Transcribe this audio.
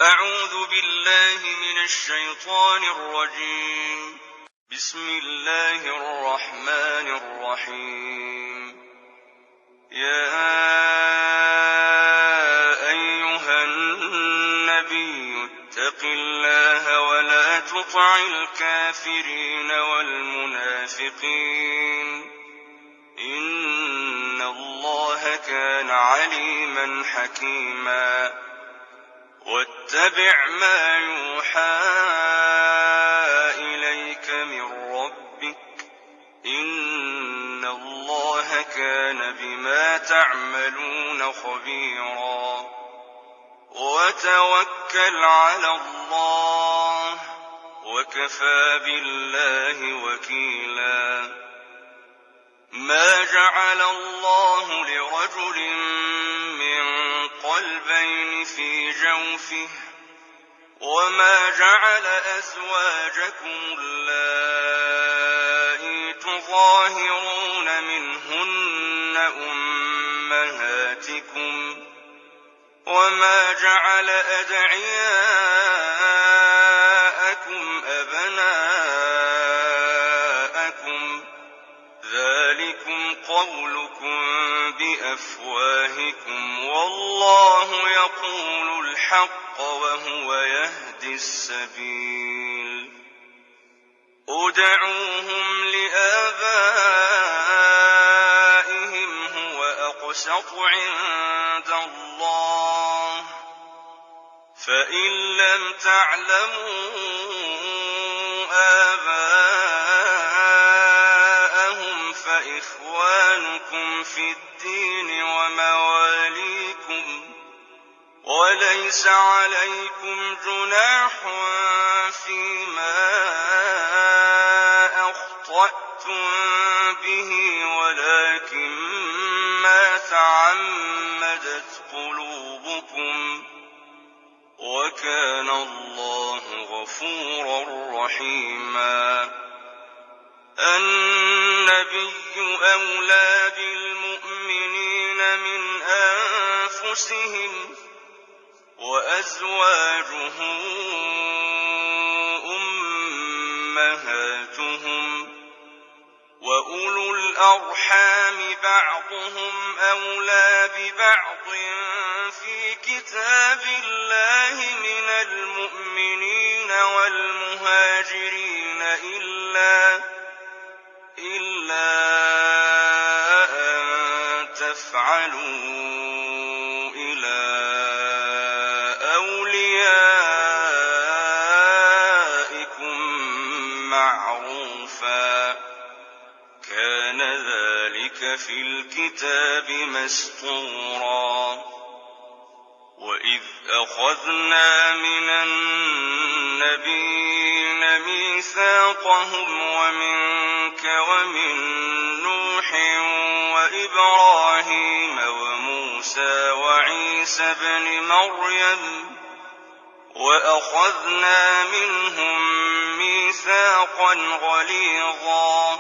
أعوذ بالله من الشيطان الرجيم. بسم الله الرحمن الرحيم. يا أيها النبي اتق الله ولا تطع الكافرين والمنافقين إن الله كان عليما حكيما. واتبع ما يوحى إليك من ربك إن الله كان بما تعملون خبيرا. وتوكل على الله وكفى بالله وكيلا. ما جعل الله لرجل من قلبين في جوفه وما جعل أزواجكم اللائي تظاهرون منهن أمهاتكم وما جعل أدعياءكم أبناءكم ذلكم قولكم بأفواهكم والله يقول الحق وهو يهدي السبيل. ادعوهم لآبائهم هو أقسط عند الله فإن لم تعلموا آباءهم فإخوانكم في الدين ومواليكم وليس عليكم جناح فيما أخطأتم به ولكن ما تعمدت قلوبكم وكان الله غفورا رحيما. النبي أولى بالمؤمنين من أنفسهم وأزواجه أمهاتهم وأولو الأرحام بعضهم أولى ببعض في كتاب الله من المؤمنين والمهاجرين إلا أن تفعلوا إلى أوليائكم معروفا كان ذلك في الكتاب مسطورا. وإذ أخذنا من النبيين ميثاقهم ومنك ومن نوح وإبراهيم وموسى وعيسى بن مريم وأخذنا منهم ميثاقا غليظا